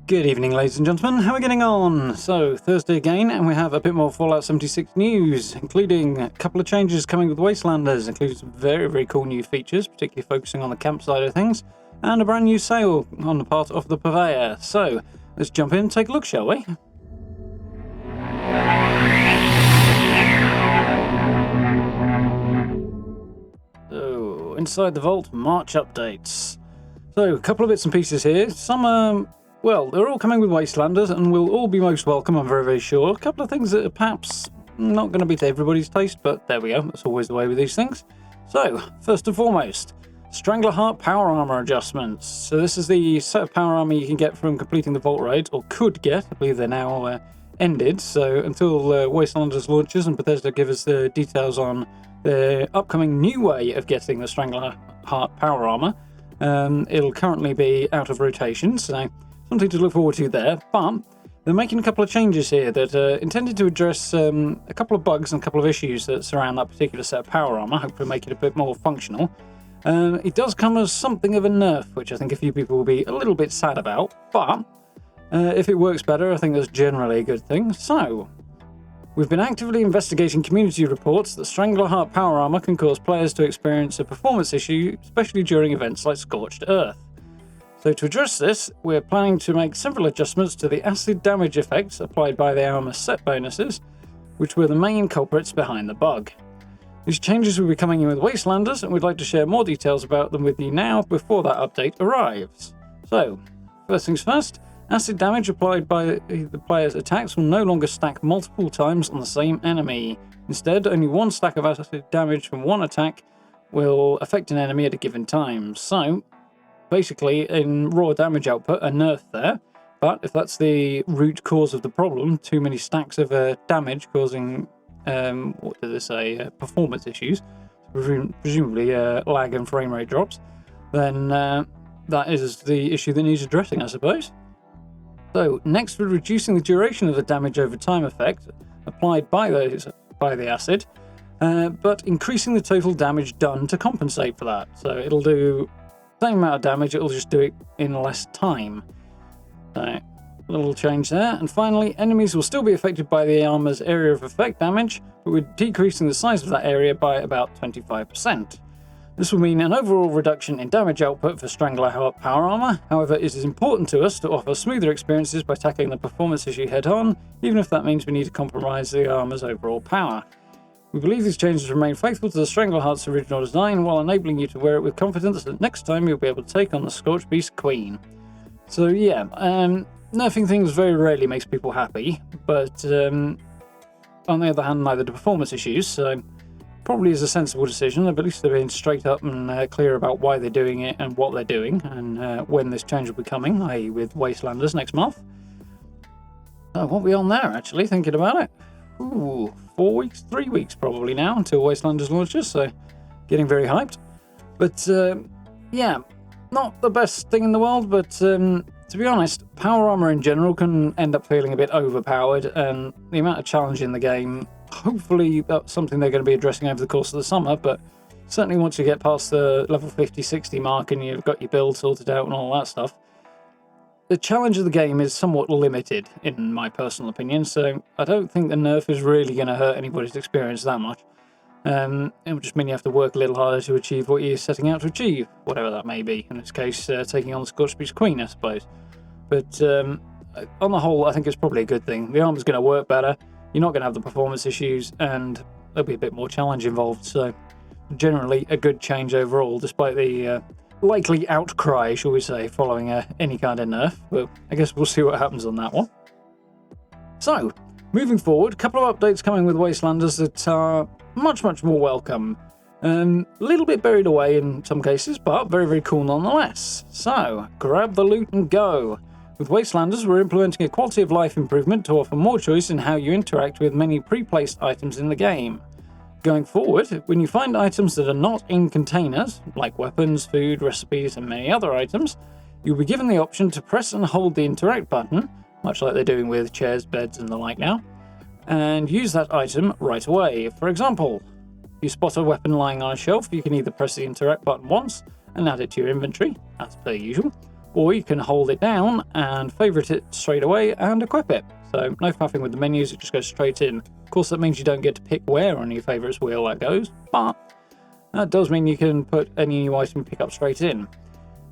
Good evening, ladies and gentlemen. How are we getting on? So, Thursday again, and we have a bit more Fallout 76 news, including a couple of changes coming with Wastelanders, including some very, very cool new features, particularly focusing on the camp side of things, and a brand new sale on the part of the Purveyor. So, let's jump in and take a look, shall we? So, inside the vault, March updates. So, a couple of bits and pieces here. Some well, they're all coming with Wastelanders and will all be most welcome, I'm very, very sure. A couple of things that are perhaps not going to be to everybody's taste, but there we go. That's always the way with these things. So, first and foremost, Strangler Power Armour adjustments. So this is the set of power armour you can get from completing the vault raids, or could get. I believe they're now ended. So until Wastelanders launches and Bethesda give us the details on the upcoming new way of getting the Strangler Power Armour, it'll currently be out of rotation. So something to look forward to there, but they're making a couple of changes here that are intended to address a couple of bugs and a couple of issues that surround that particular set of power armor, hopefully make it a bit more functional. It does come as something of a nerf, which I think a few people will be a little bit sad about, but if it works better, I think that's generally a good thing. So, we've been actively investigating community reports that Strangler Power Armour can cause players to experience a performance issue, especially during events like Scorched Earth. So to address this, we're planning to make several adjustments to the acid damage effects applied by the armor set bonuses, which were the main culprits behind the bug. These changes will be coming in with Wastelanders, and we'd like to share more details about them with you now before that update arrives. So, first things first, acid damage applied by the player's attacks will no longer stack multiple times on the same enemy. Instead, only one stack of acid damage from one attack will affect an enemy at a given time. So, basically, in raw damage output, a nerf there, but if that's the root cause of the problem, too many stacks of damage causing, what do they say, performance issues, presumably lag and frame rate drops, then that is the issue that needs addressing, I suppose. So, next, we're reducing the duration of the damage over time effect applied by the acid, but increasing the total damage done to compensate for that. So, it'll do same amount of damage, it'll just do it in less time. So, a little change there. And finally, enemies will still be affected by the armor's area of effect damage, but we're decreasing the size of that area by about 25%. This will mean an overall reduction in damage output for Strangler Power Armour. However, it is important to us to offer smoother experiences by tackling the performance issue head-on, even if that means we need to compromise the armor's overall power. We believe these changes remain faithful to the Strangler Heart's original design, while enabling you to wear it with confidence that next time you'll be able to take on the Scorched Beast Queen. So yeah, nerfing things very rarely makes people happy, but on the other hand, neither do performance issues, so probably is a sensible decision. At least they're being straight up and clear about why they're doing it and what they're doing, and when this change will be coming, i.e. with Wastelanders next month. So what are we on there, actually, thinking about it? Ooh, 4 weeks, 3 weeks probably now until Wastelanders launches, so getting very hyped. But yeah, not the best thing in the world, but to be honest, power armor in general can end up feeling a bit overpowered, and the amount of challenge in the game, hopefully that's something they're going to be addressing over the course of the summer, but certainly once you get past the level 50-60 mark and you've got your build sorted out and all that stuff, the challenge of the game is somewhat limited, in my personal opinion, so I don't think the nerf is really going to hurt anybody's experience that much. It will just mean you have to work a little harder to achieve what you're setting out to achieve, whatever that may be. In this case, taking on the Scorched Beast Queen, I suppose. But on the whole, I think it's probably a good thing. The armor's going to work better, you're not going to have the performance issues, and there'll be a bit more challenge involved, so generally a good change overall, despite the likely outcry, shall we say, following any kind of nerf, but I guess we'll see what happens on that one. So, moving forward, a couple of updates coming with Wastelanders that are much, much more welcome. A little bit buried away in some cases, but very, very cool nonetheless. So, grab the loot and go. With Wastelanders, we're implementing a quality of life improvement to offer more choice in how you interact with many pre-placed items in the game. Going forward, when you find items that are not in containers, like weapons, food, recipes, and many other items, you'll be given the option to press and hold the interact button, much like they're doing with chairs, beds, and the like now, and use that item right away. For example, if you spot a weapon lying on a shelf, you can either press the interact button once and add it to your inventory, as per usual, or you can hold it down and favourite it straight away and equip it. So no faffing with the menus, it just goes straight in. Of course, that means you don't get to pick where on your favourites wheel that goes, but that does mean you can put any new item you pick up straight in.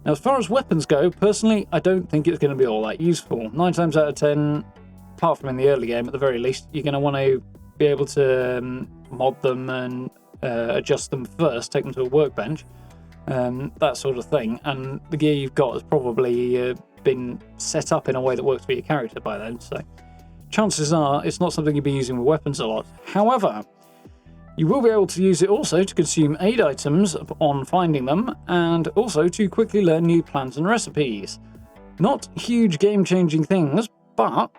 Now, as far as weapons go, personally, I don't think it's going to be all that useful. 9 times out of 10, apart from in the early game at the very least, you're going to want to be able to mod them and adjust them first, take them to a workbench, that sort of thing. And the gear you've got has probably been set up in a way that works for your character by then, so chances are it's not something you'll be using with weapons a lot. However, you will be able to use it also to consume aid items on finding them, and also to quickly learn new plans and recipes. Not huge game-changing things, but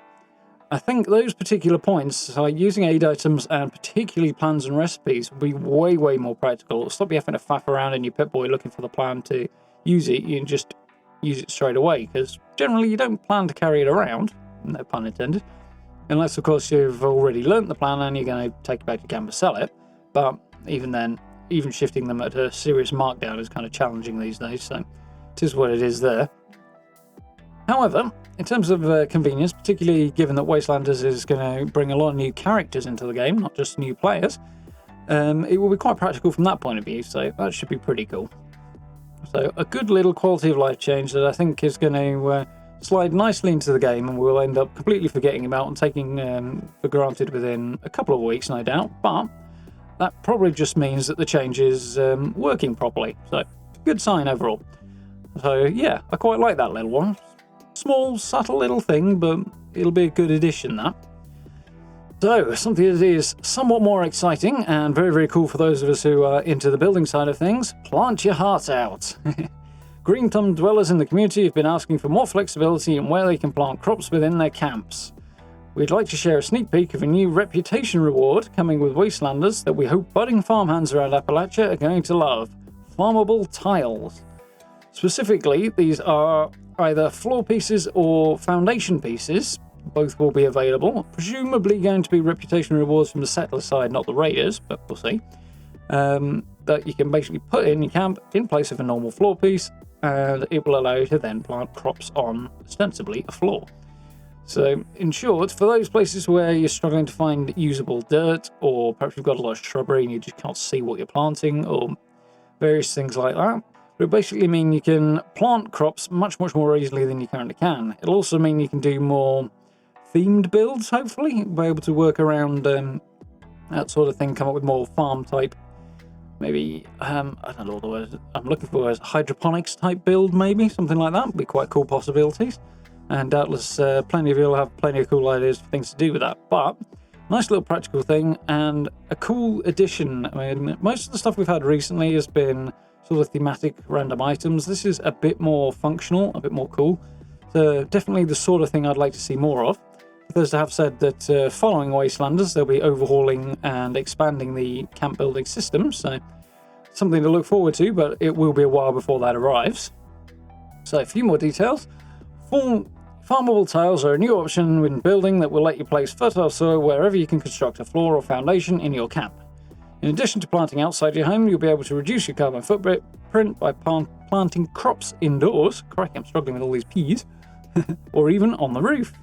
I think those particular points, like using aid items and particularly plans and recipes, will be way, way more practical. It'll stop you having to faff around in your Pip-Boy looking for the plan to use it. You can just use it straight away, because generally you don't plan to carry it around, no pun intended, unless of course you've already learnt the plan and you're going to take it back to camp and sell it. But even then, even shifting them at a serious markdown is kind of challenging these days, so it is what it is there. However, in terms of convenience, particularly given that Wastelanders is going to bring a lot of new characters into the game, not just new players, it will be quite practical from that point of view, so that should be pretty cool. So a good little quality of life change that I think is going to slide nicely into the game, and we'll end up completely forgetting about and taking for granted within a couple of weeks, no doubt, but that probably just means that the change is working properly, so good sign overall. So yeah, I quite like that little one. Small, subtle little thing, but it'll be a good addition, that. So, something that is somewhat more exciting and very, very cool for those of us who are into the building side of things, plant your heart out. Green Thumb dwellers in the community have been asking for more flexibility in where they can plant crops within their camps. We'd like to share a sneak peek of a new reputation reward coming with Wastelanders that we hope budding farmhands around Appalachia are going to love: farmable tiles. Specifically, these are either floor pieces or foundation pieces. Both will be available. Presumably going to be reputation rewards from the settler side, not the raiders, but we'll see. That you can basically put in your camp in place of a normal floor piece, and it will allow you to then plant crops on, ostensibly, a floor. So, in short, for those places where you're struggling to find usable dirt, or perhaps you've got a lot of shrubbery and you just can't see what you're planting, or various things like that, it will basically mean you can plant crops much, much more easily than you currently can. It'll also mean you can do more themed builds, hopefully. You'll be able to work around that sort of thing, come up with more farm type, maybe, I don't know what the word I'm looking for, is hydroponics type build, maybe, something like that. Would be quite cool possibilities. And doubtless plenty of you will have plenty of cool ideas for things to do with that. But nice little practical thing and a cool addition. I mean, most of the stuff we've had recently has been sort of thematic random items. This is a bit more functional, a bit more cool. So definitely the sort of thing I'd like to see more of. Bethesda have said that following Wastelanders, they'll be overhauling and expanding the camp building system. So something to look forward to, but it will be a while before that arrives. So a few more details. Farmable tiles are a new option when building that will let you place fertile soil wherever you can construct a floor or foundation in your camp. In addition to planting outside your home, you'll be able to reduce your carbon footprint by planting crops indoors. Crikey, I'm struggling with all these P's. Or even on the roof.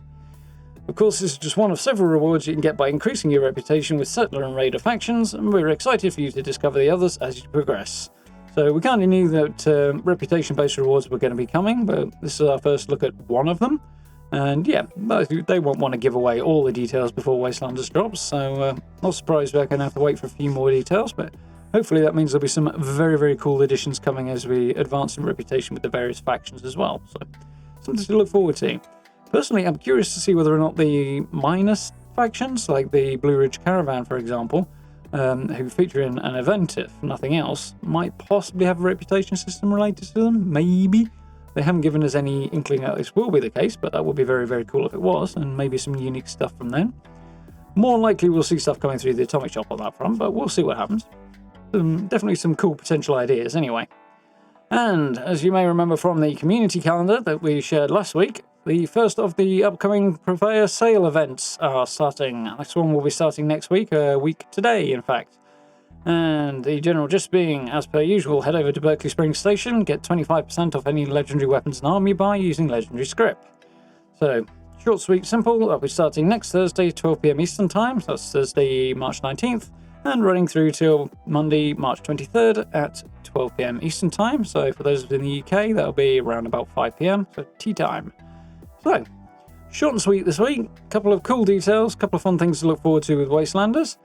Of course, this is just one of several rewards you can get by increasing your reputation with settler and raider factions, and we're excited for you to discover the others as you progress. So we kind of knew that reputation-based rewards were going to be coming, but this is our first look at one of them. And yeah, they won't want to give away all the details before Wastelanders drops, so not surprised we're going to have to wait for a few more details, but hopefully that means there'll be some very, very cool additions coming as we advance in reputation with the various factions as well. So something to look forward to. Personally, I'm curious to see whether or not the minus factions, like the Blue Ridge Caravan, for example, who feature in an event, if nothing else, might possibly have a reputation system related to them. Maybe. They haven't given us any inkling that this will be the case, but that would be very, very cool if it was, and maybe some unique stuff from then. More likely we'll see stuff coming through the Atomic Shop on that front, but we'll see what happens. Definitely some cool potential ideas anyway. And, as you may remember from the community calendar that we shared last week, the first of the upcoming Purveyor sale events are starting. Next one will be starting next week, a week today, in fact. And the general gist being, as per usual, head over to Berkeley Springs Station, get 25% off any legendary weapons and armor you buy using legendary script. So, short, sweet, simple. I'll be starting next Thursday, 12 PM Eastern Time. So that's Thursday, March 19th, and running through till Monday, March 23rd at 12 PM Eastern Time. So for those in the UK, that'll be around about 5 PM, so tea time. So, short and sweet this week. A couple of cool details, a couple of fun things to look forward to with Wastelanders.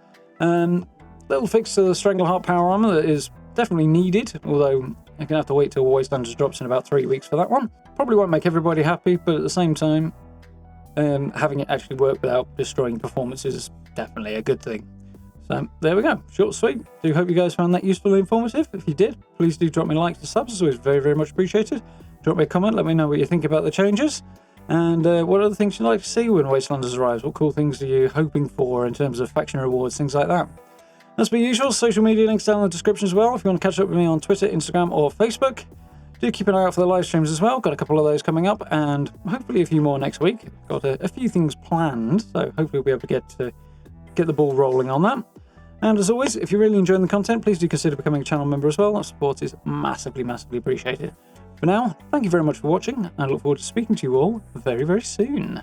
Little fix to the Strangler Power Armour that is definitely needed, although you're going to have to wait till Wastelanders drops in about 3 weeks for that one. Probably won't make everybody happy, but at the same time, having it actually work without destroying performances is definitely a good thing. So there we go, short and sweet. Do hope you guys found that useful and informative. If you did, please do drop me a like to subs, it's always very, very much appreciated. Drop me a comment, let me know what you think about the changes. And what other things you'd like to see when Wastelanders arrives? What cool things are you hoping for in terms of faction rewards, things like that? As per usual, social media links down in the description as well. If you want to catch up with me on Twitter, Instagram, or Facebook, do keep an eye out for the live streams as well. Got a couple of those coming up, and hopefully a few more next week. Got a few things planned, so hopefully we'll be able to get the ball rolling on that. And as always, if you're really enjoying the content, please do consider becoming a channel member as well. That support is massively, massively appreciated. For now, thank you very much for watching, and I look forward to speaking to you all very, very soon.